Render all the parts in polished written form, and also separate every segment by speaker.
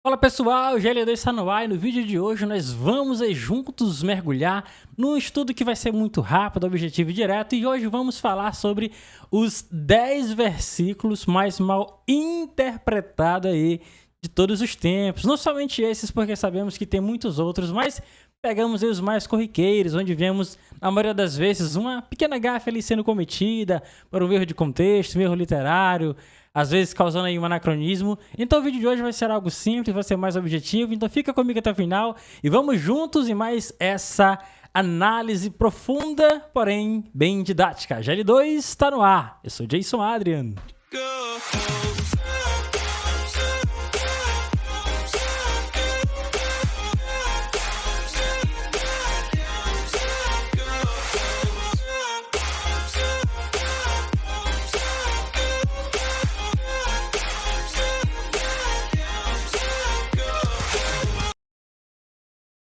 Speaker 1: Fala pessoal, o GL2 está no ar e no vídeo de hoje nós vamos juntos mergulhar num estudo que vai ser muito rápido, objetivo e direto, e hoje vamos falar sobre os 10 versículos mais mal interpretados aí de todos os tempos. Não somente esses, porque sabemos que tem muitos outros, mas pegamos aí os mais corriqueiros, onde vemos, na maioria das vezes, uma pequena gafe ali sendo cometida por um erro de contexto, um erro literário, às vezes causando aí um anacronismo. Então o vídeo de hoje vai ser algo simples, vai ser mais objetivo, então fica comigo até o final e vamos juntos em mais essa análise profunda, porém bem didática. GL2 está no ar, eu sou Jason Adrian.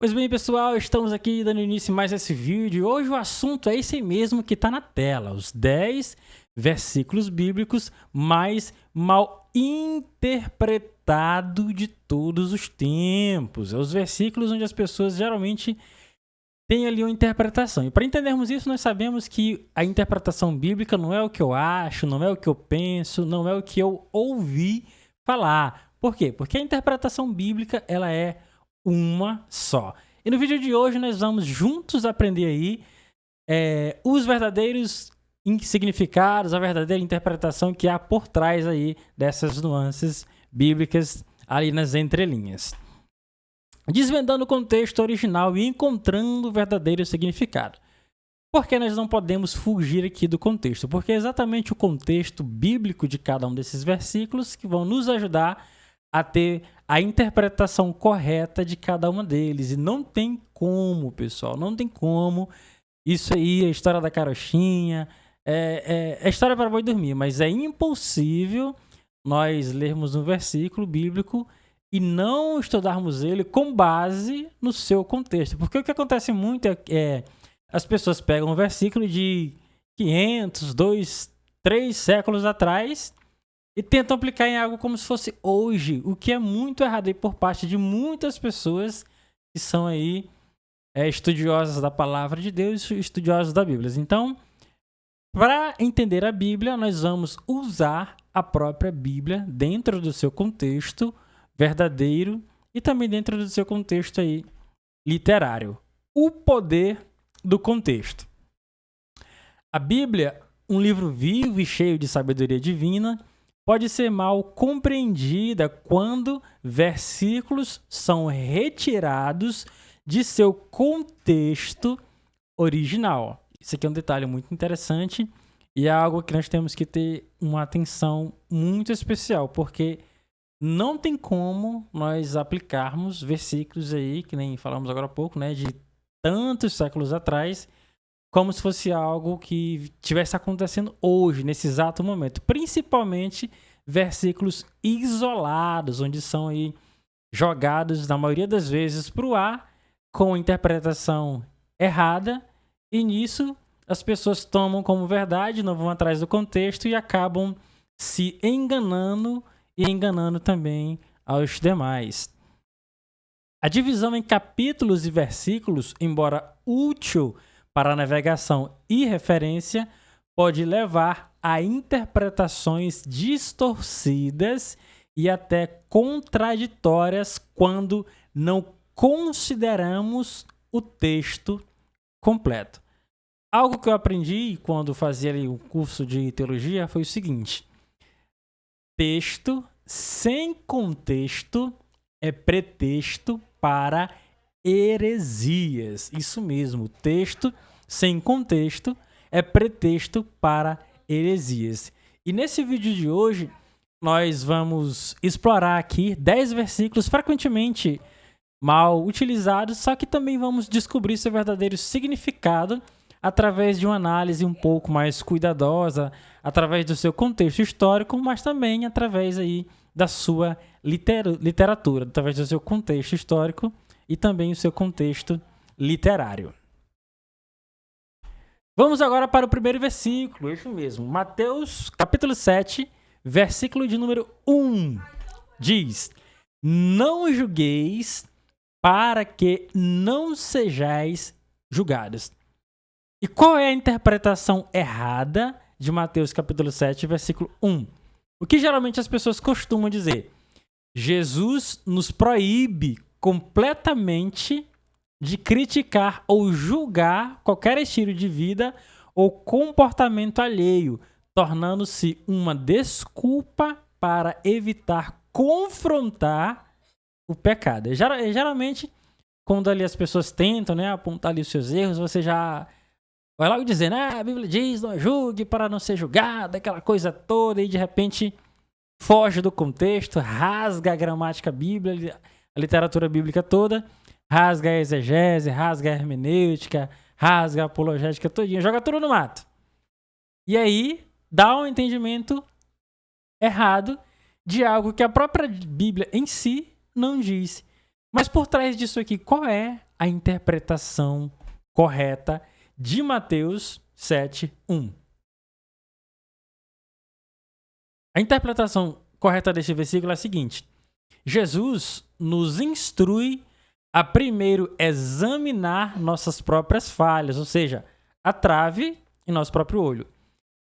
Speaker 1: Pois bem, pessoal, estamos aqui dando início a mais esse vídeo. Hoje o assunto é esse aí mesmo que está na tela, os 10 versículos bíblicos mais mal interpretados de todos os tempos. Os versículos onde as pessoas geralmente têm ali uma interpretação. E para entendermos isso, nós sabemos que a interpretação bíblica não é o que eu acho, não é o que eu penso, não é o que eu ouvi falar. Por quê? Porque a interpretação bíblica, ela é uma só. E no vídeo de hoje nós vamos juntos aprender aí os verdadeiros significados, a verdadeira interpretação que há por trás aí dessas nuances bíblicas ali nas entrelinhas. Desvendando o contexto original e encontrando o verdadeiro significado. Por que nós não podemos fugir aqui do contexto? Porque é exatamente o contexto bíblico de cada um desses versículos que vão nos ajudar a ter a interpretação correta de cada uma deles. E não tem como, pessoal, não tem como. Isso aí, a história da carochinha, é história para boi dormir, mas é impossível nós lermos um versículo bíblico e não estudarmos ele com base no seu contexto. Porque o que acontece muito é as pessoas pegam um versículo de 500, 2, 3 séculos atrás e tentam aplicar em algo como se fosse hoje, o que é muito errado aí por parte de muitas pessoas que são aí estudiosas da palavra de Deus, estudiosos da Bíblia. Então, para entender a Bíblia, nós vamos usar a própria Bíblia dentro do seu contexto verdadeiro e também dentro do seu contexto aí literário. O poder do contexto. A Bíblia, um livro vivo e cheio de sabedoria divina, pode ser mal compreendida quando versículos são retirados de seu contexto original. Isso aqui é um detalhe muito interessante e é algo que nós temos que ter uma atenção muito especial, porque não tem como nós aplicarmos versículos aí, que nem falamos agora há pouco, né, de tantos séculos atrás, como se fosse algo que estivesse acontecendo hoje, nesse exato momento. Principalmente versículos isolados, onde são aí jogados, na maioria das vezes, para o ar, com interpretação errada, e nisso as pessoas tomam como verdade, não vão atrás do contexto e acabam se enganando e enganando também aos demais. A divisão em capítulos e versículos, embora útil para a navegação e referência, pode levar a interpretações distorcidas e até contraditórias quando não consideramos o texto completo. Algo que eu aprendi quando fazia ali o curso de teologia foi o seguinte: texto sem contexto é pretexto para heresias. Isso mesmo, texto sem contexto é pretexto para heresias. E nesse vídeo de hoje, nós vamos explorar aqui 10 versículos frequentemente mal utilizados, só que também vamos descobrir seu verdadeiro significado através de uma análise um pouco mais cuidadosa, através do seu contexto histórico, mas também através aí da sua literatura, através do seu contexto histórico e também o seu contexto literário. Vamos agora para o primeiro versículo, isso mesmo, Mateus capítulo 7, versículo de número 1, diz: não julgueis para que não sejais julgados. E qual é a interpretação errada de Mateus capítulo 7, versículo 1? O que geralmente as pessoas costumam dizer? Jesus nos proíbe completamente de criticar ou julgar qualquer estilo de vida ou comportamento alheio, tornando-se uma desculpa para evitar confrontar o pecado. Geralmente, quando ali as pessoas tentam, né, apontar ali os seus erros, você já vai logo dizendo, a Bíblia diz, não julgue para não ser julgado, aquela coisa toda, e de repente foge do contexto, rasga a gramática bíblica, a literatura bíblica toda, rasga a exegese, rasga a hermenêutica, rasga a apologética todinha, joga tudo no mato. E aí dá um entendimento errado de algo que a própria Bíblia em si não diz. Mas por trás disso aqui, qual é a interpretação correta de Mateus 7:1? A interpretação correta desse versículo é a seguinte: Jesus nos instrui a primeiro examinar nossas próprias falhas, ou seja, a trave em nosso próprio olho,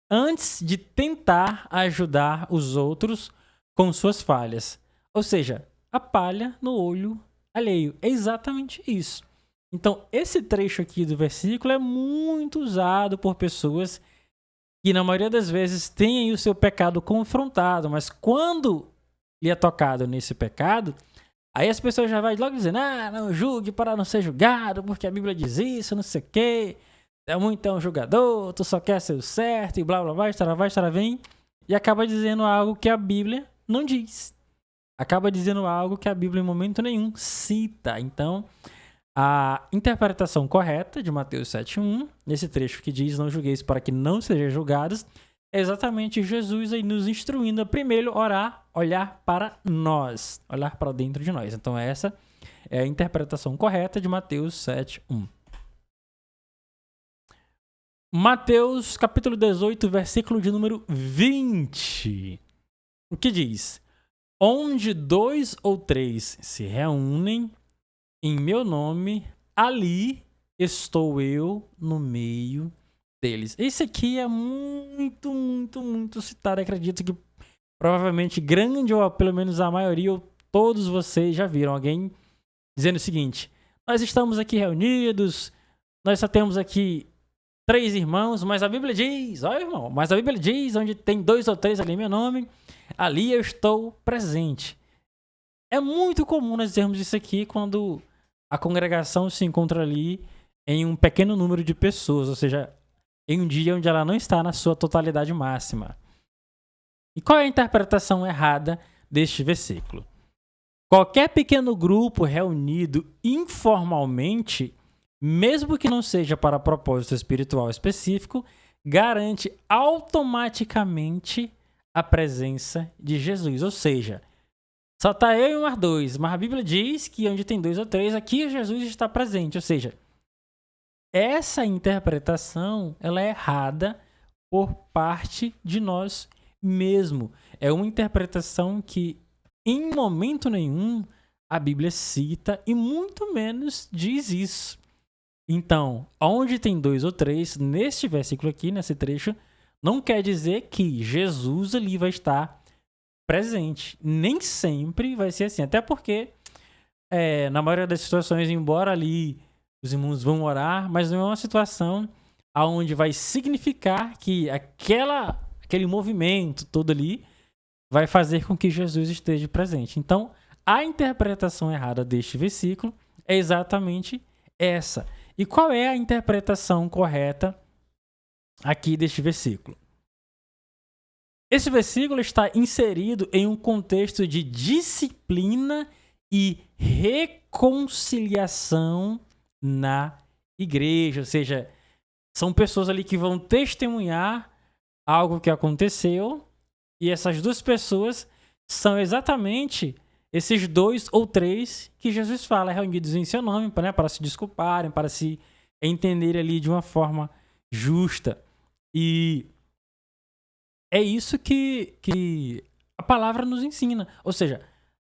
Speaker 1: antes de tentar ajudar os outros com suas falhas. Ou seja, a palha no olho alheio. É exatamente isso. Então, esse trecho aqui do versículo é muito usado por pessoas que, na maioria das vezes, têm o seu pecado confrontado, mas quando lhe é tocado nesse pecado, aí as pessoas já vão logo dizendo, não julgue para não ser julgado, porque a Bíblia diz isso, não sei o quê, é muito um julgador, tu só quer ser o certo, e blá blá blá, estará vem, e acaba dizendo algo que a Bíblia não diz. Acaba dizendo algo que a Bíblia em momento nenhum cita. Então, a interpretação correta de Mateus 7:1, nesse trecho que diz, não julgueis para que não sejam julgados, é exatamente Jesus aí nos instruindo a primeiro orar, olhar para nós, olhar para dentro de nós. Então essa é a interpretação correta de Mateus 7:1. Mateus capítulo 18, versículo de número 20. O que diz? Onde 2 ou 3 se reúnem em meu nome, ali estou eu no meio deles. Esse aqui é muito, muito, muito citado. Acredito que provavelmente grande, ou pelo menos a maioria, ou todos vocês já viram alguém dizendo o seguinte: nós estamos aqui reunidos, nós só temos aqui 3 irmãos, mas a Bíblia diz, olha irmão, mas a Bíblia diz, onde tem 2 ou 3 ali em meu nome, ali eu estou presente. É muito comum nós dizermos isso aqui quando a congregação se encontra ali em um pequeno número de pessoas, ou seja, em um dia onde ela não está na sua totalidade máxima. E qual é a interpretação errada deste versículo? Qualquer pequeno grupo reunido informalmente, mesmo que não seja para propósito espiritual específico, garante automaticamente a presença de Jesus. Ou seja, só está eu e mais 2, mas a Bíblia diz que onde tem 2 ou 3, aqui Jesus está presente. Ou seja, essa interpretação ela é errada por parte de nós mesmos. É uma interpretação que, em momento nenhum, a Bíblia cita e muito menos diz isso. Então, onde tem 2 ou 3, neste versículo aqui, nesse trecho, não quer dizer que Jesus ali vai estar presente. Nem sempre vai ser assim. Até porque, na maioria das situações, embora ali os irmãos vão orar, mas não é uma situação onde vai significar que aquele movimento todo ali vai fazer com que Jesus esteja presente. Então, a interpretação errada deste versículo é exatamente essa. E qual é a interpretação correta aqui deste versículo? Esse versículo está inserido em um contexto de disciplina e reconciliação na igreja. Ou seja, são pessoas ali que vão testemunhar algo que aconteceu, e essas 2 pessoas são exatamente esses 2 ou 3 que Jesus fala, reunidos em seu nome, para se desculparem, para se entenderem ali de uma forma justa. E é isso que a palavra nos ensina. Ou seja,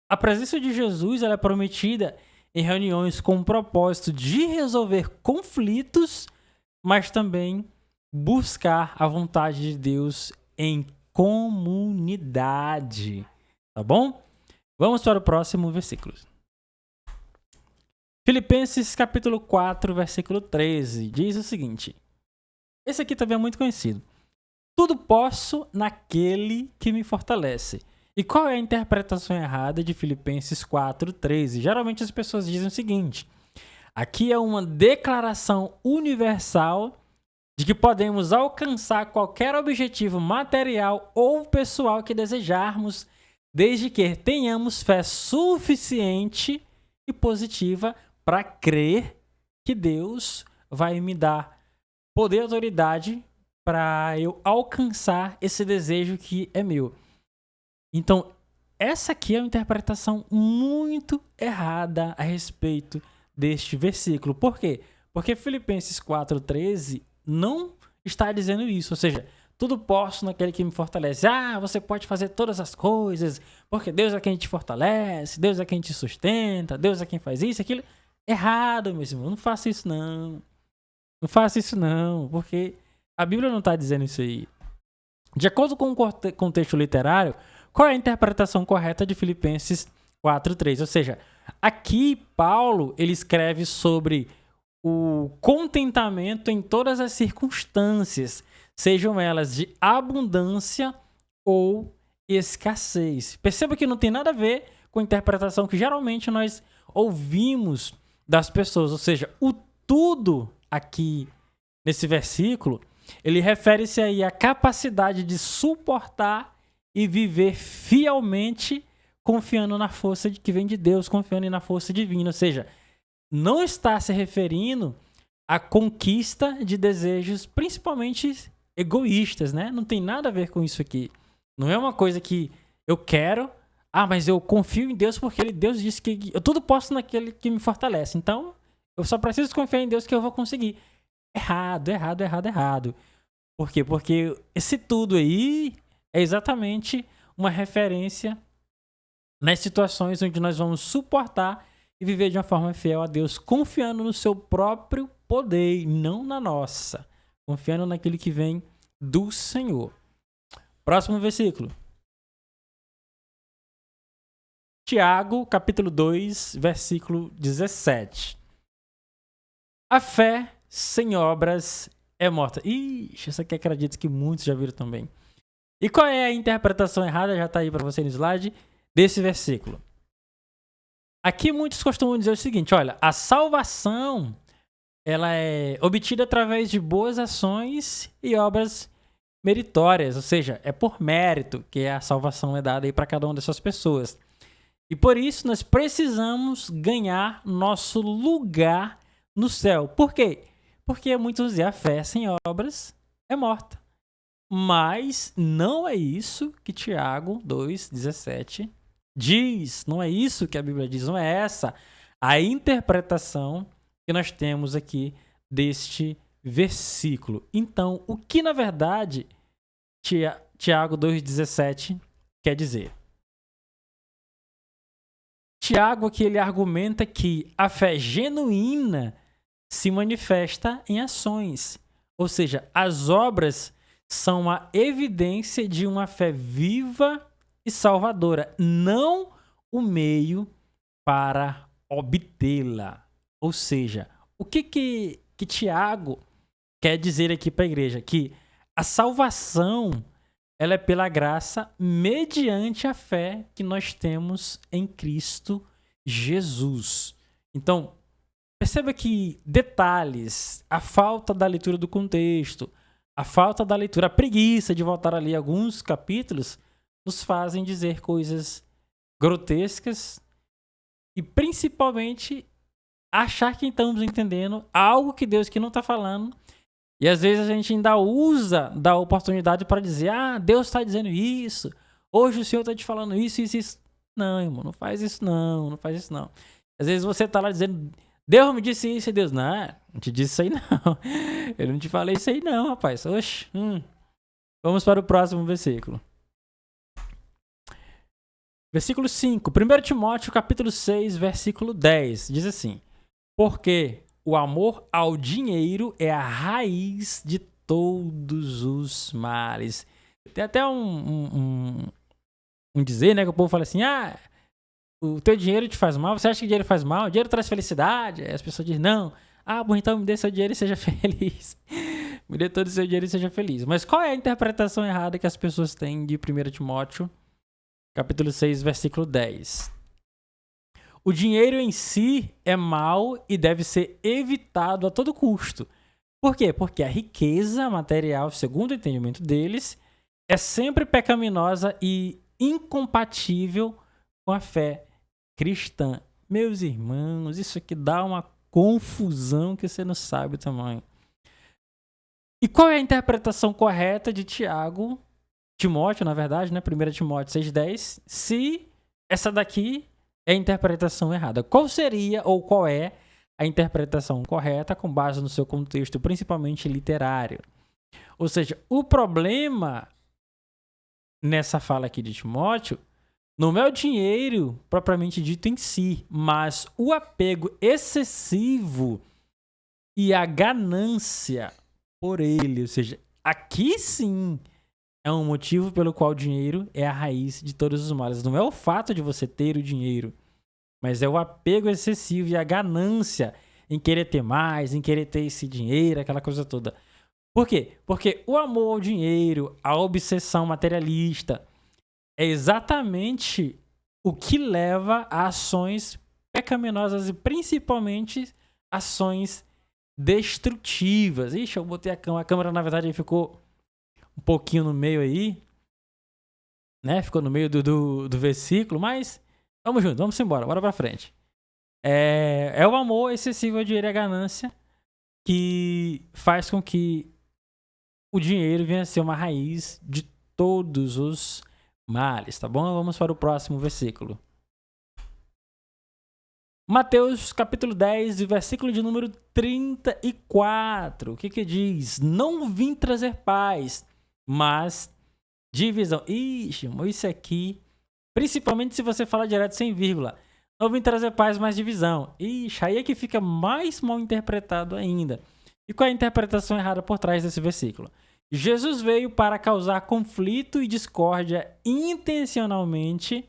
Speaker 1: A presença de Jesus ela é prometida em reuniões com o propósito de resolver conflitos, mas também buscar a vontade de Deus em comunidade. Tá bom? Vamos para o próximo versículo. Filipenses capítulo 4, versículo 13, diz o seguinte. Esse aqui também é muito conhecido. Tudo posso naquele que me fortalece. E qual é a interpretação errada de Filipenses 4, 13? Geralmente as pessoas dizem o seguinte. Aqui é uma declaração universal de que podemos alcançar qualquer objetivo material ou pessoal que desejarmos, desde que tenhamos fé suficiente e positiva para crer que Deus vai me dar poder e autoridade para eu alcançar esse desejo que é meu. Então, essa aqui é uma interpretação muito errada a respeito deste versículo. Por quê? Porque Filipenses 4,13 não está dizendo isso. Ou seja, tudo posso naquele que me fortalece. Ah, você pode fazer todas as coisas, porque Deus é quem te fortalece, Deus é quem te sustenta, Deus é quem faz isso, aquilo. Errado, meu irmão. Não faça isso, não. Não faça isso, não, porque a Bíblia não está dizendo isso aí. De acordo com o contexto literário, qual é a interpretação correta de Filipenses 4:3? Ou seja, aqui Paulo ele escreve sobre o contentamento em todas as circunstâncias, sejam elas de abundância ou escassez. Perceba que não tem nada a ver com a interpretação que geralmente nós ouvimos das pessoas, ou seja, o tudo aqui nesse versículo, ele refere-se aí à capacidade de suportar e viver fielmente confiando na força que vem de Deus, confiando na força divina. Ou seja, não está se referindo à conquista de desejos principalmente egoístas, né? Não tem nada a ver com isso aqui. Não é uma coisa que eu quero, mas eu confio em Deus porque Deus disse que eu tudo posso naquele que me fortalece. Então, eu só preciso confiar em Deus que eu vou conseguir. Errado. Por quê? Porque esse tudo aí é exatamente uma referência nas situações onde nós vamos suportar e viver de uma forma fiel a Deus, confiando no seu próprio poder e não na nossa. Confiando naquilo que vem do Senhor. Próximo versículo. Tiago, capítulo 2, versículo 17. A fé sem obras é morta. Ixi, isso aqui acredito que muitos já viram também. E qual é a interpretação errada? Já está aí para você no slide desse versículo. Aqui muitos costumam dizer o seguinte, olha, a salvação ela é obtida através de boas ações e obras meritórias, ou seja, é por mérito que a salvação é dada aí para cada uma dessas pessoas. E por isso nós precisamos ganhar nosso lugar no céu. Por quê? Porque muitos dizem a fé sem obras é morta. Mas não é isso que Tiago 2,17 diz. Não é isso que a Bíblia diz. Não é essa a interpretação que nós temos aqui deste versículo. Então, o que na verdade Tiago 2,17 quer dizer? Tiago aqui ele argumenta que a fé genuína se manifesta em ações. Ou seja, as obras são a evidência de uma fé viva e salvadora, não o meio para obtê-la. Ou seja, o que Tiago quer dizer aqui para a igreja? Que a salvação ela é pela graça mediante a fé que nós temos em Cristo Jesus. Então, perceba que detalhes, a falta da leitura do contexto, a falta da leitura, a preguiça de voltar ali alguns capítulos, nos fazem dizer coisas grotescas e principalmente achar que estamos entendendo algo que Deus que não está falando. E às vezes a gente ainda usa da oportunidade para dizer, Deus está dizendo isso, hoje o Senhor está te falando isso. Não, irmão, não faz isso não. Às vezes você está lá dizendo, Deus me disse isso, e Deus, não te disse isso aí não. Eu não te falei isso aí não, rapaz. Oxe. Vamos para o próximo versículo. Versículo 5. 1 Timóteo, capítulo 6, versículo 10. Diz assim: porque o amor ao dinheiro é a raiz de todos os males. Tem até um dizer, né? Que o povo fala assim: o teu dinheiro te faz mal. Você acha que dinheiro faz mal? O dinheiro traz felicidade? Aí as pessoas dizem: não. Bom, então me dê seu dinheiro e seja feliz. Me dê todo o seu dinheiro e seja feliz. Mas qual é a interpretação errada que as pessoas têm de 1 Timóteo, capítulo 6, versículo 10? O dinheiro em si é mau e deve ser evitado a todo custo. Por quê? Porque a riqueza material, segundo o entendimento deles, é sempre pecaminosa e incompatível com a fé cristã. Meus irmãos, isso aqui dá uma confusão que você não sabe o tamanho. E qual é a interpretação correta de Timóteo, na verdade, né? 1 Timóteo 6,10, se essa daqui é a interpretação errada? Qual seria ou qual é a interpretação correta com base no seu contexto, principalmente literário? Ou seja, o problema nessa fala aqui de Timóteo não é o dinheiro propriamente dito em si, mas o apego excessivo e a ganância por ele. Ou seja, aqui sim é um motivo pelo qual o dinheiro é a raiz de todos os males. Não é o fato de você ter o dinheiro, mas é o apego excessivo e a ganância em querer ter mais, em querer ter esse dinheiro, aquela coisa toda. Por quê? Porque o amor ao dinheiro, a obsessão materialista, é exatamente o que leva a ações pecaminosas e principalmente ações destrutivas. Ixi, eu botei a câmera, na verdade, aí ficou um pouquinho no meio aí, né? Ficou no meio do versículo, mas vamos junto, vamos embora, bora pra frente. É o amor excessivo ao dinheiro e a ganância que faz com que o dinheiro venha a ser uma raiz de todos os males, tá bom? Vamos para o próximo versículo. Mateus capítulo 10, versículo de número 34. O que diz? Não vim trazer paz, mas divisão. Ixi, isso aqui, principalmente se você falar direto sem vírgula. Não vim trazer paz, mas divisão. Ixi, aí é que fica mais mal interpretado ainda. E qual é a interpretação errada por trás desse versículo? Jesus veio para causar conflito e discórdia intencionalmente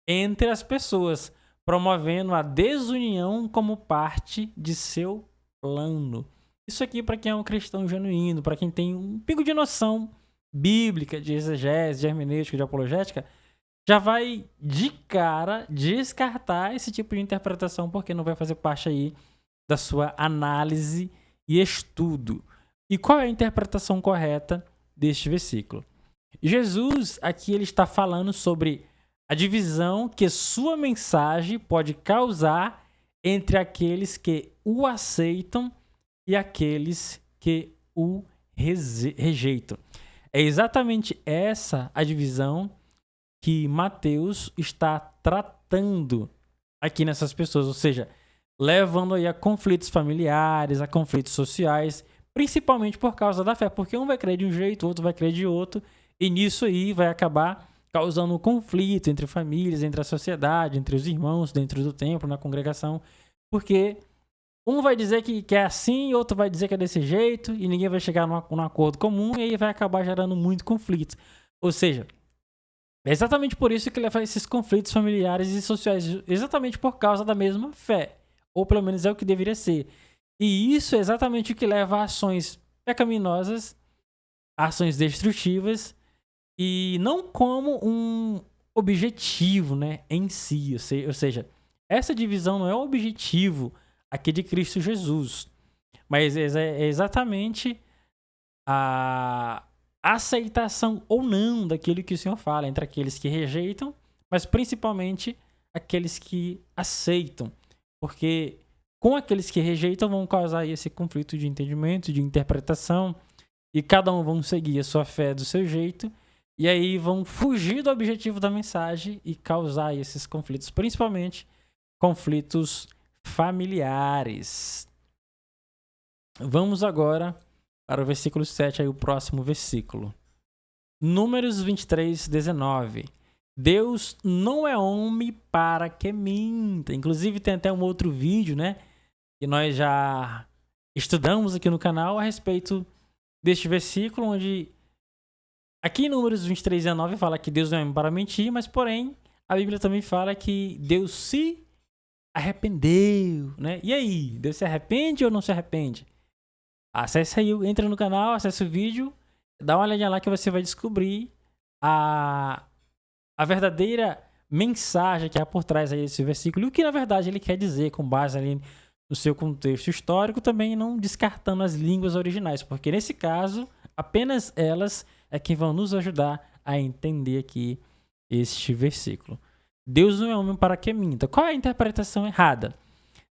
Speaker 1: entre as pessoas, promovendo a desunião como parte de seu plano. Isso aqui para quem é um cristão genuíno, para quem tem um pingo de noção bíblica, de exegese, de hermenêutica, de apologética, já vai de cara descartar esse tipo de interpretação, porque não vai fazer parte aí da sua análise e estudo. E qual é a interpretação correta deste versículo? Jesus, aqui ele está falando sobre a divisão que sua mensagem pode causar entre aqueles que o aceitam e aqueles que o rejeitam. É exatamente essa a divisão que Mateus está tratando aqui nessas pessoas, ou seja, levando aí a conflitos familiares, a conflitos sociais, principalmente por causa da fé, porque um vai crer de um jeito, o outro vai crer de outro, e nisso aí vai acabar causando um conflito entre famílias, entre a sociedade, entre os irmãos, dentro do templo, na congregação, porque um vai dizer que é assim, outro vai dizer que é desse jeito, e ninguém vai chegar num acordo comum, e aí vai acabar gerando muito conflito. Ou seja, é exatamente por isso que leva a esses conflitos familiares e sociais, exatamente por causa da mesma fé, ou pelo menos é o que deveria ser. E isso é exatamente o que leva a ações pecaminosas, ações destrutivas, e não como um objetivo, né, em si. Ou seja, essa divisão não é o objetivo aqui de Cristo Jesus, mas é exatamente a aceitação ou não daquilo que o Senhor fala, entre aqueles que rejeitam, mas principalmente aqueles que aceitam, porque com aqueles que rejeitam vão causar esse conflito de entendimento, de interpretação, e cada um vão seguir a sua fé do seu jeito, e aí vão fugir do objetivo da mensagem e causar esses conflitos, principalmente conflitos familiares. Vamos agora para o versículo 7, aí o próximo versículo. Números 23, 19. Deus não é homem para que minta. Inclusive tem até um outro vídeo, né, que nós já estudamos aqui no canal a respeito deste versículo, onde aqui em Números 23:19 fala que Deus não é homem para mentir, mas porém a Bíblia também fala que Deus se arrependeu, né? E aí, Deus se arrepende ou não se arrepende? Acesse aí, entra no canal, acesse o vídeo, dá uma olhadinha lá que você vai descobrir a verdadeira mensagem que há por trás aí desse versículo e o que na verdade ele quer dizer com base ali no seu contexto histórico, também não descartando as línguas originais, porque nesse caso apenas elas é que vão nos ajudar a entender aqui este versículo. Deus não é homem para que minta. Qual é a interpretação errada?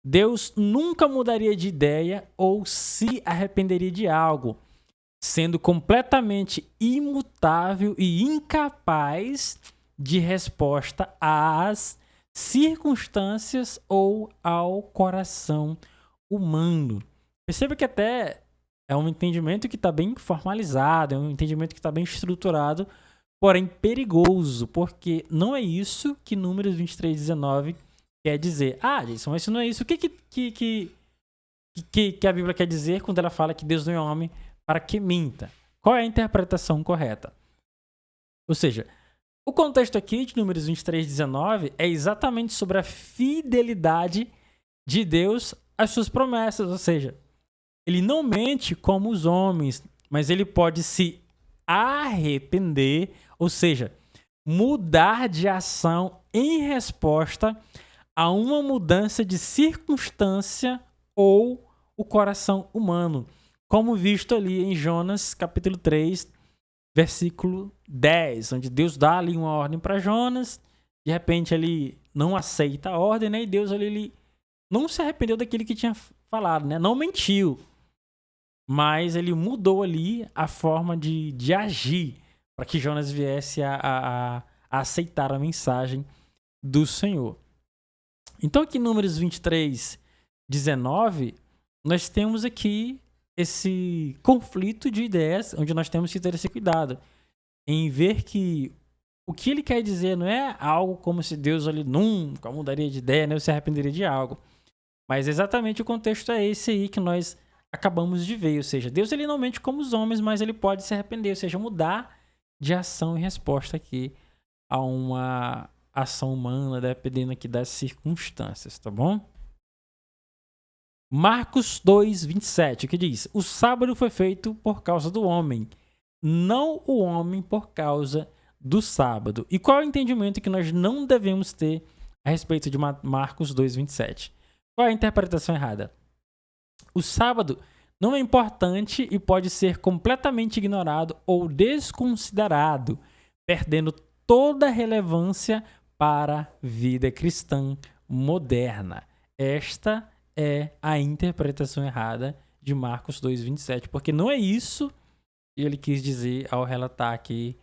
Speaker 1: Deus nunca mudaria de ideia ou se arrependeria de algo, sendo completamente imutável e incapaz de resposta às circunstâncias ou ao coração humano. Perceba que até é um entendimento que está bem formalizado, é um entendimento que está bem estruturado, porém perigoso, porque não é isso que Números 23:19 quer dizer. Jason, mas se não é isso, o que a Bíblia quer dizer quando ela fala que Deus não é homem para que minta? Qual é a interpretação correta? Ou seja, o contexto aqui de Números 23:19 é exatamente sobre a fidelidade de Deus às suas promessas. Ou seja, ele não mente como os homens, mas ele pode se arrepender, ou seja, mudar de ação em resposta a uma mudança de circunstância ou o coração humano, como visto ali em Jonas capítulo 3, versículo 10, onde Deus dá ali uma ordem para Jonas, de repente ele não aceita a ordem, né? E Deus ali ele não se arrependeu daquilo que tinha falado, né? Não mentiu, mas ele mudou ali a forma de agir para que Jonas viesse a aceitar a mensagem do Senhor. Então aqui em Números 23:19, nós temos aqui esse conflito de ideias, onde nós temos que ter esse cuidado em ver que o que ele quer dizer não é algo como se Deus ali nunca mudaria de ideia, né, ou se arrependeria de algo, mas exatamente o contexto é esse aí que nós acabamos de ver, ou seja, Deus ele não mente como os homens, mas ele pode se arrepender, ou seja, mudar de ação em resposta aqui a uma ação humana, dependendo aqui das circunstâncias, tá bom? Marcos 2:27, que diz: o sábado foi feito por causa do homem, não o homem por causa do sábado. E qual é o entendimento que nós não devemos ter a respeito de Marcos 2:27? Qual é a interpretação errada? O sábado não é importante e pode ser completamente ignorado ou desconsiderado, perdendo toda a relevância para a vida cristã moderna. Esta é a interpretação errada de Marcos 2:27, porque não é isso que ele quis dizer ao relatar aqui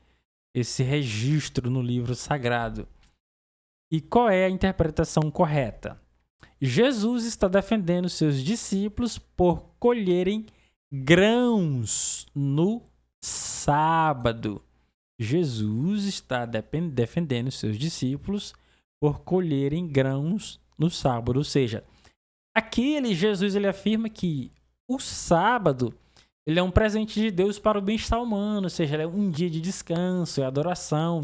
Speaker 1: esse registro no livro sagrado. E qual é a interpretação correta? Jesus está defendendo seus discípulos por colherem grãos no sábado. Jesus está defendendo seus discípulos por colherem grãos no sábado. Ou seja, aqui Jesus ele afirma que o sábado ele é um presente de Deus para o bem-estar humano, ou seja, ele é um dia de descanso e adoração,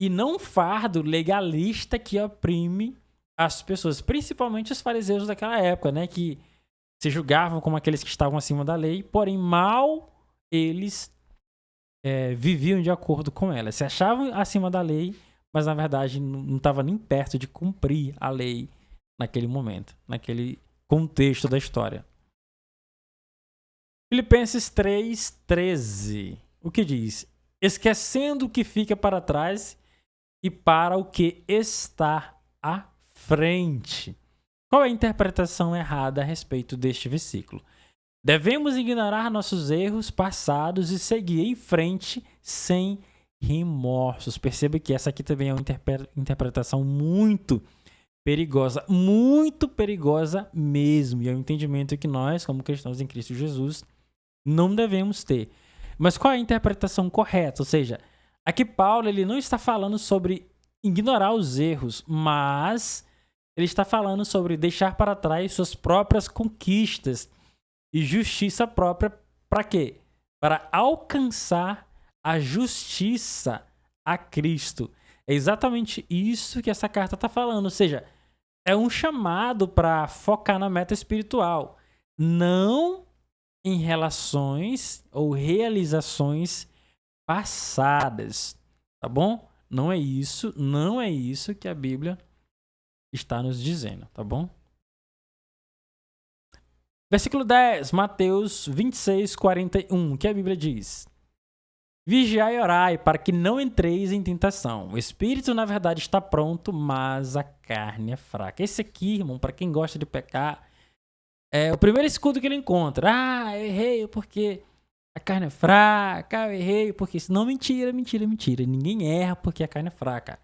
Speaker 1: e não um fardo legalista que oprime as pessoas, principalmente os fariseus daquela época, né, que se julgavam como aqueles que estavam acima da lei, porém mal eles viviam de acordo com ela. Se achavam acima da lei, mas na verdade não estava nem perto de cumprir a lei naquele momento, naquele contexto da história. Filipenses 3:13, o que diz? Esquecendo o que fica para trás e para o que está à frente. Qual é a interpretação errada a respeito deste versículo? Devemos ignorar nossos erros passados e seguir em frente sem remorsos. Perceba que essa aqui também é uma interpretação muito perigosa mesmo. E é um entendimento que nós, como cristãos em Cristo Jesus, não devemos ter. Mas qual é a interpretação correta? Ou seja, aqui Paulo ele não está falando sobre ignorar os erros, mas ele está falando sobre deixar para trás suas próprias conquistas e justiça própria para quê? Para alcançar a justiça a Cristo. É exatamente isso que essa carta está falando, ou seja, é um chamado para focar na meta espiritual, não em relações ou realizações passadas, tá bom? Não é isso que a Bíblia está nos dizendo, tá bom? Versículo 10, Mateus 26, 41, que a Bíblia diz: Vigiai e orai para que não entreis em tentação. O espírito, na verdade, está pronto, mas a carne é fraca. Esse aqui, irmão, para quem gosta de pecar, é o primeiro escudo que ele encontra. Ah, eu errei porque a carne é fraca, eu errei porque... Não, mentira. Ninguém erra porque a carne é fraca.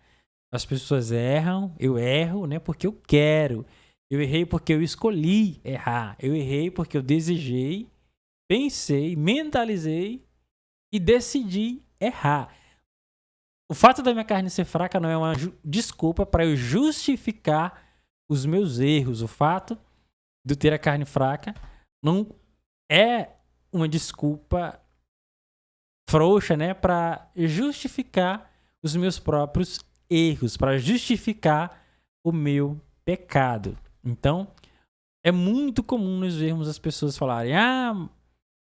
Speaker 1: As pessoas erram, eu erro, né, porque eu quero. Eu errei porque eu escolhi errar. Eu errei porque eu desejei, pensei, mentalizei e decidi errar. O fato da minha carne ser fraca não é uma desculpa para eu justificar os meus erros. O fato de eu ter a carne fraca não é uma desculpa frouxa, né, para justificar os meus próprios erros, para justificar o meu pecado. Então, é muito comum nós vermos as pessoas falarem: ah,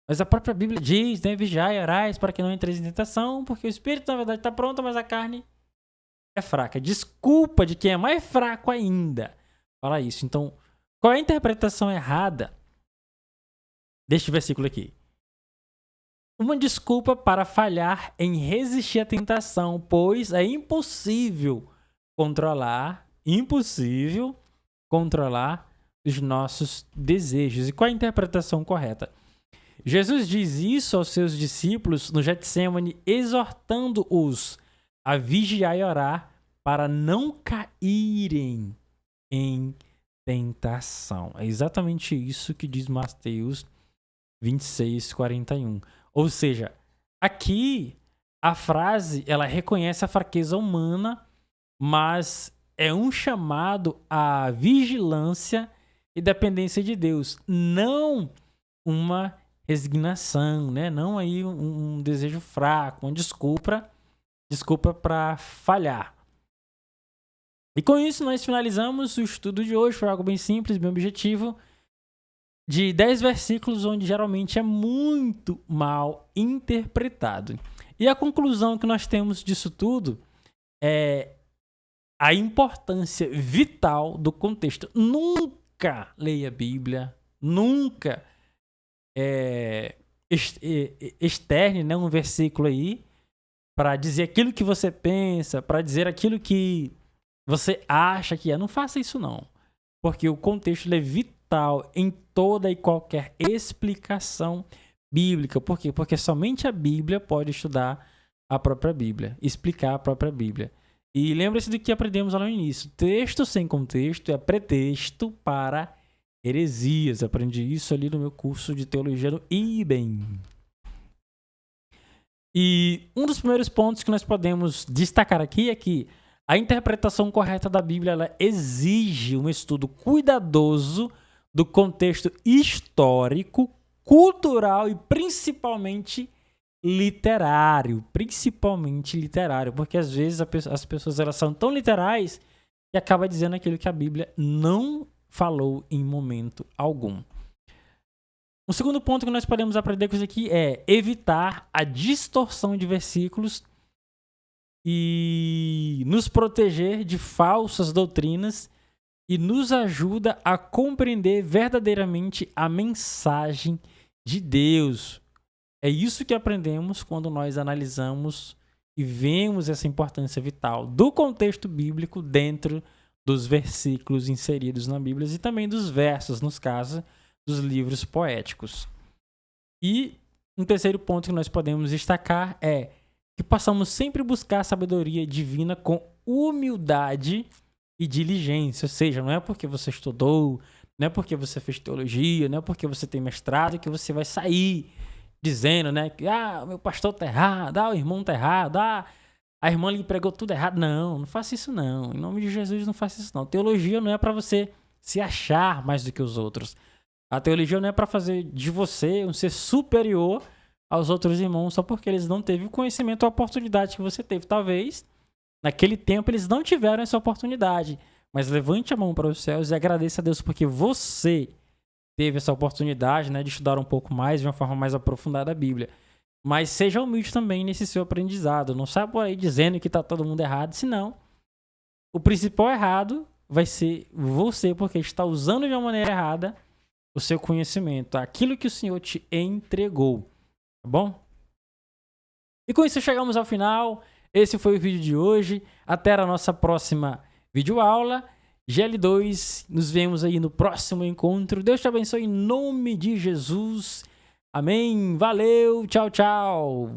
Speaker 1: mas a própria Bíblia diz, né, vigiai e orais para que não entreis em tentação, porque o espírito, na verdade, está pronto, mas a carne é fraca. Desculpa de quem é mais fraco ainda falar isso. Então, qual é a interpretação errada deste versículo aqui? Uma desculpa para falhar em resistir à tentação, pois é impossível controlar os nossos desejos. E qual é a interpretação correta? Jesus diz isso aos seus discípulos no Getsêmani, exortando-os a vigiar e orar para não caírem em tentação. É exatamente isso que diz Mateus 26, 41. Ou seja, aqui a frase ela reconhece a fraqueza humana, mas é um chamado à vigilância e dependência de Deus, não uma resignação, né? Não aí um desejo fraco, uma desculpa para falhar. E com isso nós finalizamos o estudo de hoje. Foi algo bem simples, bem objetivo, de 10 versículos onde geralmente é muito mal interpretado. E a conclusão que nós temos disso tudo é a importância vital do contexto. Nunca leia a Bíblia, nunca externe, né, um versículo aí para dizer aquilo que você pensa, para dizer aquilo que você acha que é. Não faça isso não, porque o contexto é vital em toda e qualquer explicação bíblica. Por quê? Porque somente a Bíblia pode estudar a própria Bíblia, explicar a própria Bíblia. E lembre-se do que aprendemos lá no início. Texto sem contexto é pretexto para heresias. Aprendi isso ali no meu curso de teologia no IBEM. E um dos primeiros pontos que nós podemos destacar aqui é que a interpretação correta da Bíblia ela exige um estudo cuidadoso do contexto histórico, cultural e principalmente literário. Porque às vezes as pessoas elas são tão literais que acaba dizendo aquilo que a Bíblia não falou em momento algum. O segundo ponto que nós podemos aprender com isso aqui é evitar a distorção de versículos e nos proteger de falsas doutrinas e nos ajuda a compreender verdadeiramente a mensagem de Deus. É isso que aprendemos quando nós analisamos e vemos essa importância vital do contexto bíblico dentro dos versículos inseridos na Bíblia e também dos versos, nos casos dos livros poéticos. E um terceiro ponto que nós podemos destacar é que possamos sempre buscar a sabedoria divina com humildade e diligência. Ou seja, não é porque você estudou, não é porque você fez teologia, não é porque você tem mestrado que você vai sair dizendo, né, que o meu pastor tá errado, o irmão tá errado, A irmã lhe pregou tudo errado. Não, não faça isso não. Em nome de Jesus, não faça isso não. Teologia não é para você se achar mais do que os outros. A teologia não é para fazer de você um ser superior aos outros irmãos só porque eles não teve o conhecimento ou a oportunidade que você teve. Talvez, naquele tempo, eles não tiveram essa oportunidade. Mas levante a mão para os céus e agradeça a Deus porque você teve essa oportunidade, né, de estudar um pouco mais, de uma forma mais aprofundada a Bíblia. Mas seja humilde também nesse seu aprendizado. Não saia por aí dizendo que tá todo mundo errado, senão o principal errado vai ser você, porque está usando de uma maneira errada o seu conhecimento, aquilo que o Senhor te entregou, tá bom? E com isso chegamos ao final. Esse foi o vídeo de hoje. Até a nossa próxima videoaula. GL2, nos vemos aí no próximo encontro. Deus te abençoe em nome de Jesus. Amém. Valeu. Tchau, tchau.